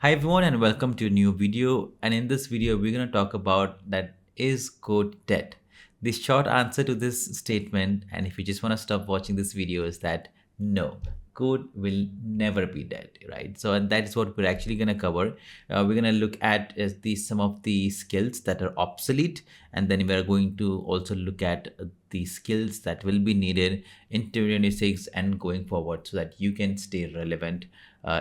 Hi everyone and welcome to a new video, and in this video we're going to talk about that is code dead. The short answer to this statement, and if you just want to stop watching this video, is that no, code will never be dead, right? So and that is what we're actually going to cover. We're going to look at some of the skills that are obsolete, and then we're going to also look at the skills that will be needed in 2026 and going forward so that you can stay relevant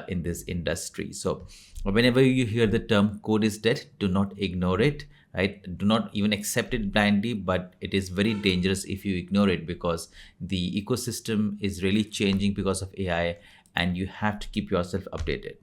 in this industry. So whenever you hear the term code is dead, do not ignore it, right? Do not even accept it blindly, but it is very dangerous if you ignore it because the ecosystem is really changing because of AI and you have to keep yourself updated.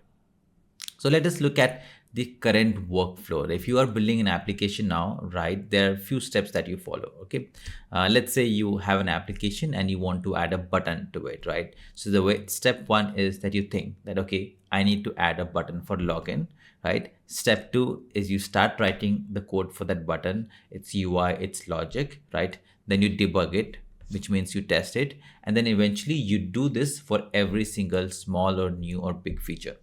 So let us look at the current workflow. If you are building an application now, right, there are a few steps that you follow. Okay, let's say you have an application and you want to add a button to it, right? So the way step one is that you think that okay, I need to add a button for login, right? Step two is you start writing the code for that button, its UI, its logic, right? Then you debug it, which means you test it, and then eventually you do this for every single small or new or big feature.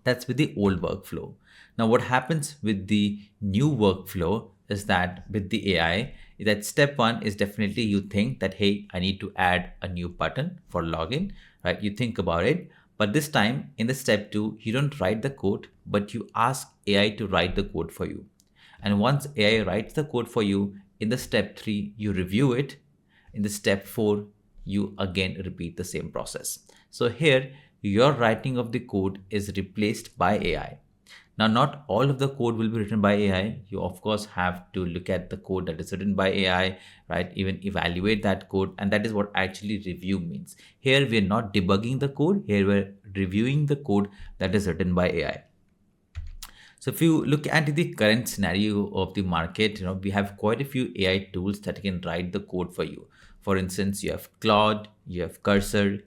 That's with the old workflow. Now, what happens with the new workflow is that with the AI, that step one is definitely you think that, hey, I need to add a new button for login, right? You think about it. But this time in the step two, you don't write the code, but you ask AI to write the code for you. And once AI writes the code for you, in the step three, you review it. In the step four, you again repeat the same process. So here, your writing of the code is replaced by AI. Now, not all of the code will be written by AI. You, of course, have to look at the code that is written by AI, right? Even evaluate that code. And that is what actually review means. Here, we're not debugging the code. Here, we're reviewing the code that is written by AI. So if you look at the current scenario of the market, we have quite a few AI tools that can write the code for you. For instance, you have Claude, you have Cursor.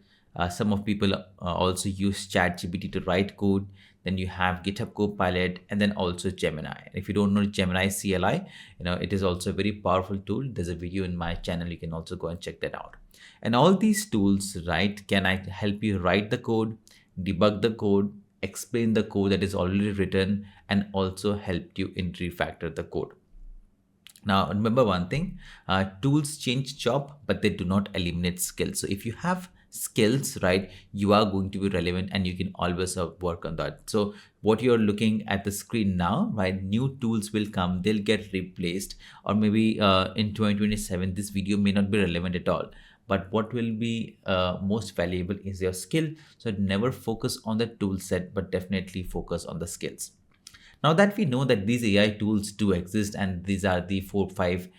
Some of people also use ChatGPT to write code. Then you have GitHub Copilot, and then also Gemini. If you don't know Gemini CLI, it is also a very powerful tool. There's a video in my channel. You can also go and check that out. And all these tools, right, can help you write the code, debug the code, explain the code that is already written, and also help you in refactor the code. Now, remember one thing, tools change job, but they do not eliminate skills. So if you have skills, right, you are going to be relevant and you can always work on that. So what you're looking at the screen now, right, new tools will come, they'll get replaced, or maybe in 2027, this video may not be relevant at all. But what will be most valuable is your skill. So never focus on the tool set, but definitely focus on the skills. Now that we know that these AI tools do exist, and these are the 4 5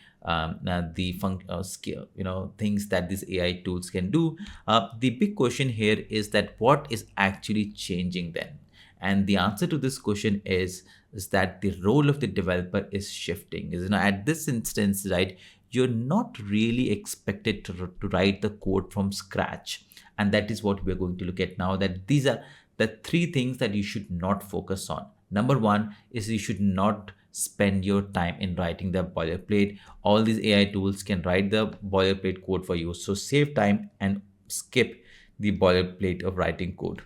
skill, things that these AI tools can do. The big question here is that what is actually changing then? And the answer to this question is that the role of the developer is shifting. At this instance, right, you're not really expected to write the code from scratch, and that is what we're going to look at now. That these are the three things that you should not focus on. Number one is you should not spend your time in writing the boilerplate. All these AI tools can write the boilerplate code for you. So save time and skip the boilerplate of writing code.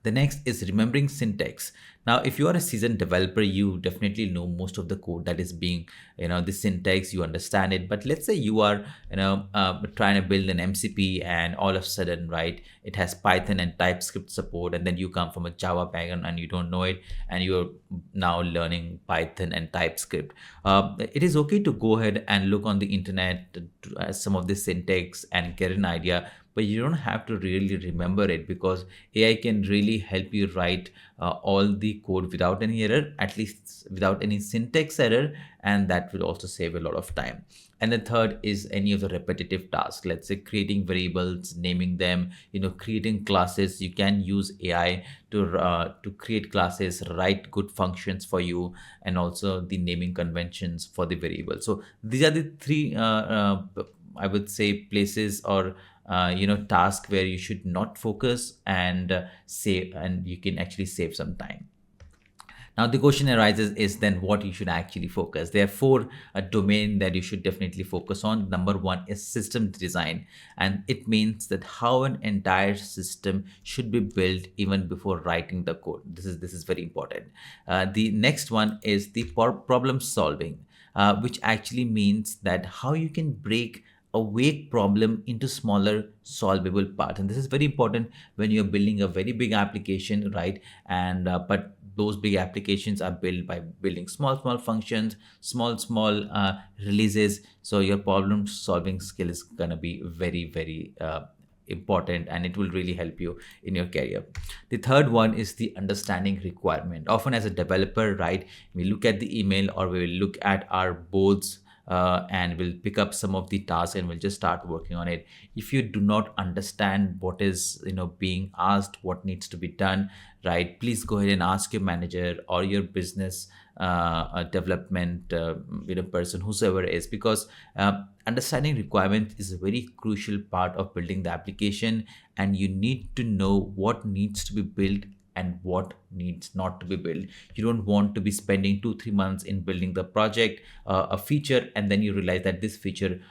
The next is remembering syntax. Now, if you are a seasoned developer, you definitely know most of the code that is being, the syntax, you understand it. But let's say you are, trying to build an MCP and all of a sudden, right, it has Python and TypeScript support. And then you come from a Java background and you don't know it. And you're now learning Python and TypeScript. It is okay to go ahead and look on the internet some of the syntax and get an idea, but you don't have to really remember it because AI can really help you write all the code without any error, at least without any syntax error, and that will also save a lot of time. And the third is any of the repetitive tasks. Let's say creating variables, naming them, creating classes. You can use AI to create classes, write good functions for you, and also the naming conventions for the variable. So these are the three, I would say, places or task where you should not focus and save, and you can actually save some time. Now the question arises is then what you should actually focus. There are four domain that you should definitely focus on. Number one is system design, and it means that how an entire system should be built even before writing the code. This is very important. The next one is the problem solving, which actually means that how you can break a vague problem into smaller solvable parts. And this is very important when you're building a very big application, right? And but those big applications are built by building small functions, small releases. So your problem solving skill is going to be very important, and it will really help you in your career. The third one is the understanding requirement. Often as a developer, right, we look at the email or we will look at our boards, and we'll pick up some of the tasks and we'll just start working on it. If you do not understand what is being asked, what needs to be done, right, please go ahead and ask your manager or your business development person, whosoever it is, because understanding requirements is a very crucial part of building the application, and you need to know what needs to be built and what needs not to be built. You don't want to be spending 2-3 months in building the project, a feature, and then you realize that this feature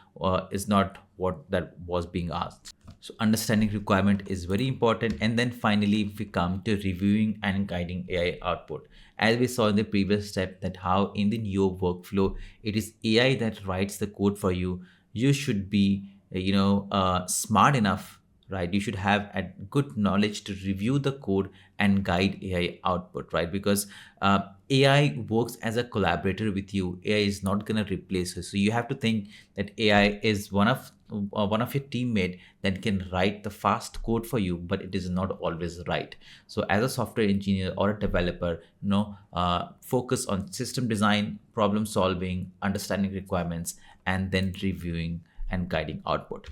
is not what that was being asked. So understanding requirement is very important. And then finally, if we come to reviewing and guiding AI output, as we saw in the previous step, that how in the Neo workflow, it is AI that writes the code for you. You should be, smart enough, right? You should have a good knowledge to review the code and guide AI output, right? Because AI works as a collaborator with you. AI is not going to replace you. So you have to think that AI is one of your teammate that can write the fast code for you, but it is not always right. So as a software engineer or a developer, focus on system design, problem solving, understanding requirements, and then reviewing and guiding output.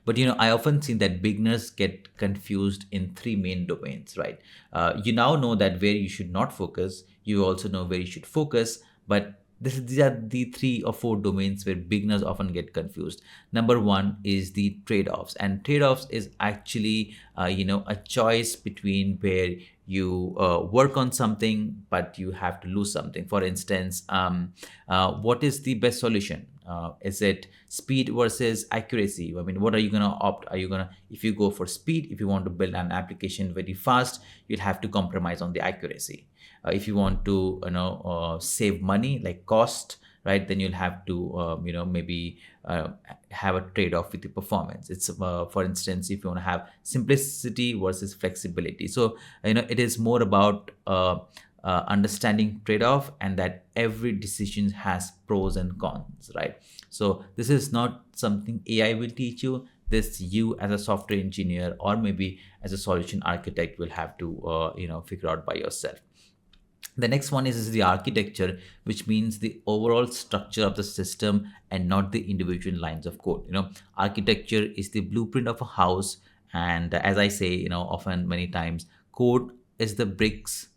But I often see that beginners get confused in three main domains, right? You now know that where you should not focus. You also know where you should focus, but these are the 3 or 4 domains where beginners often get confused. Number one is the trade-offs, and trade-offs is actually a choice between where you work on something but you have to lose something. For instance, what is the best solution? Is it speed versus accuracy? I mean, what are you going to opt? Are you going to, if you go for speed, if you want to build an application very fast, you'll have to compromise on the accuracy. If you want to save money, like cost, right, then you'll have to maybe have a trade-off with the performance. It's for instance, if you want to have simplicity versus flexibility. So it is more about understanding trade-off, and that every decision has pros and cons, right? So this is not something AI will teach you. This you as a software engineer or maybe as a solution architect will have to figure out by yourself. The next one is the architecture, which means the overall structure of the system and not the individual lines of code. Architecture is the blueprint of a house, and as I say, often many times, code is the bricks,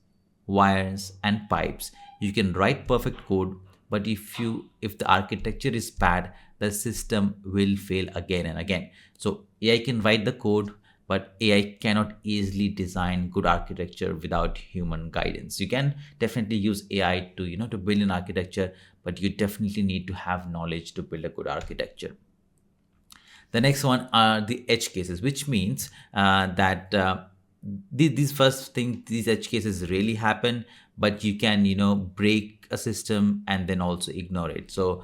wires, and pipes. You can write perfect code, but if the architecture is bad, the system will fail again and again. So AI can write the code, but AI cannot easily design good architecture without human guidance. You can definitely use AI to build an architecture, but you definitely need to have knowledge to build a good architecture. The next one are the edge cases, which means that these first things, these edge cases really happen, but you can break a system and then also ignore it. So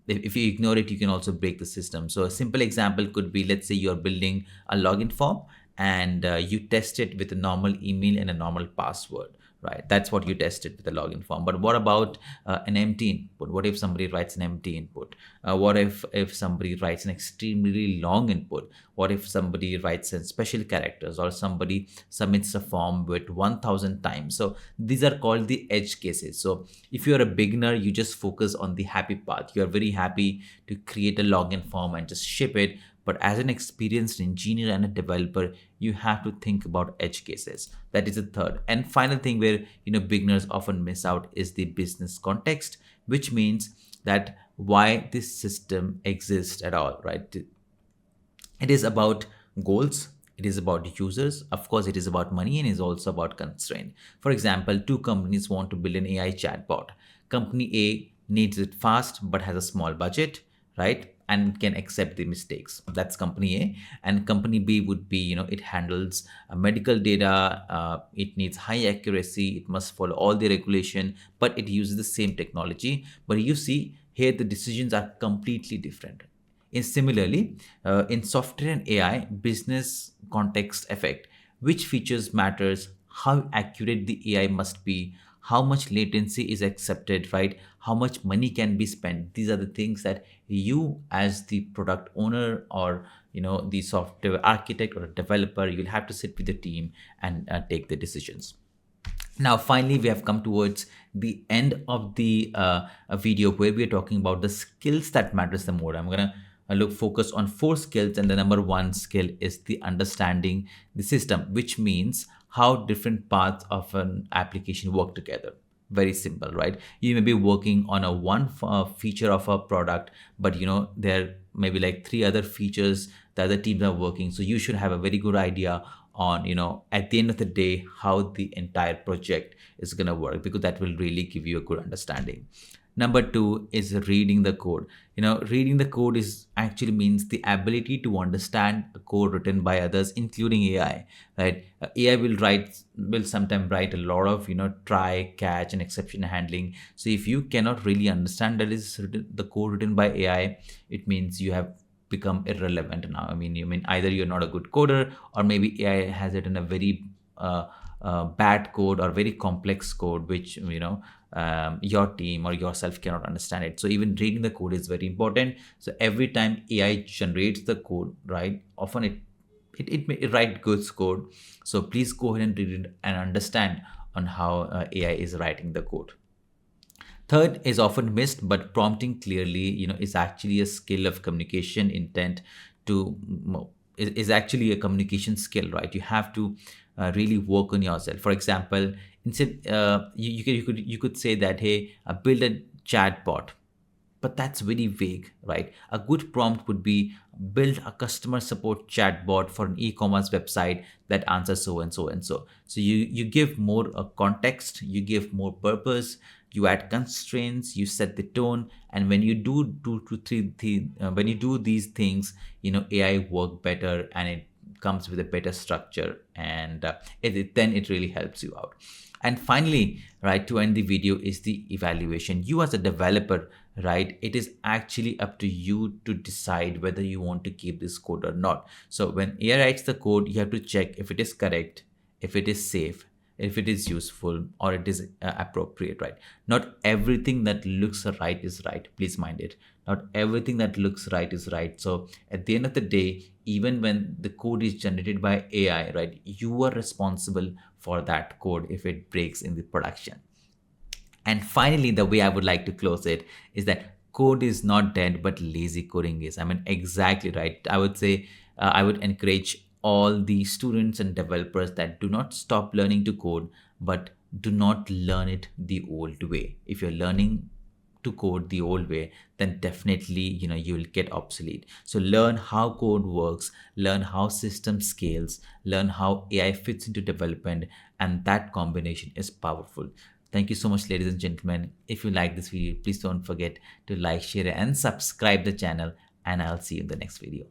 if you ignore it, you can also break the system. So a simple example could be, let's say you're building a login form and you test it with a normal email and a normal password, right? That's what you tested with the login form. But what about an empty input? What if somebody writes an empty input? What if somebody writes an extremely long input? What if somebody writes in special characters, or somebody submits a form with 1000 times? So these are called the edge cases. So if you're a beginner, you just focus on the happy part. You're very happy to create a login form and just ship it. But as an experienced engineer and a developer, you have to think about edge cases. That is the third and final thing where beginners often miss out is the business context, which means that why this system exists at all, right? It is about goals, It is about users. Of course, it is about money and is also about constraint. For example, two companies want to build an AI chatbot. Company A needs it fast but has a small budget, right? And can accept the mistakes. That's company A. And company B would be, it handles medical data. It needs high accuracy. It must follow all the regulation, but it uses the same technology. But you see, here the decisions are completely different. Similarly, in software and AI, business context effect, which features matters, how accurate the AI must be, how much latency is accepted, right? How much money can be spent. These are the things that you, as the product owner or the software architect or a developer, you'll have to sit with the team and take the decisions. Now, finally, we have come towards the end of the video where we are talking about the skills that matters the more. I'm gonna look focus on 4 skills, and the number 1 skill is the understanding the system, which means how different parts of an application work together. Very simple, right? You may be working on a one feature of a product, but there may be like 3 other features the other teams are working. So you should have a very good idea on at the end of the day how the entire project is going to work, because that will really give you a good understanding. Number 2 is reading the code. Reading the code is actually means the ability to understand a code written by others, including AI, right? AI will sometimes write a lot of try, catch, and exception handling. So if you cannot really understand that is the code written by AI, it means you have become irrelevant now. You mean either you're not a good coder, or maybe AI has it in a very bad code or very complex code, which your team or yourself cannot understand it. So even reading the code is very important. So every time AI generates the code, right, often it write good code. So please go ahead and read it and understand on how AI is writing the code. Third is often missed, but prompting clearly, is actually a skill of communication intent to is actually a communication skill, right? You have to really work on yourself. For example, instead you could say that, hey, build a chatbot, but that's very vague, right? A good prompt would be build a customer support chatbot for an e-commerce website that answers so and so and so. So you give more context, you give more purpose, you add constraints, you set the tone, and when you do when you do these things, AI work better, and it comes with a better structure, and then it really helps you out. And finally, right, to end the video is the evaluation. You as a developer, right, it is actually up to you to decide whether you want to keep this code or not. So when AI writes the code, you have to check if it is correct, if it is safe, if it is useful, or it is appropriate, right? Not everything that looks right is right. Please mind it. Not everything that looks right is right. So at the end of the day, even when the code is generated by AI, right, you are responsible for that code if it breaks in the production. And finally, the way I would like to close it is that code is not dead, but lazy coding is. Exactly right. I would say I would encourage all the students and developers that do not stop learning to code, but do not learn it the old way. If you're learning to code the old way, then definitely you will get obsolete. So learn how code works, learn how system scales, learn how AI fits into development, and that combination is powerful. Thank you so much, ladies and gentlemen. If you like this video, please don't forget to like, share, and subscribe the channel, and I'll see you in the next video.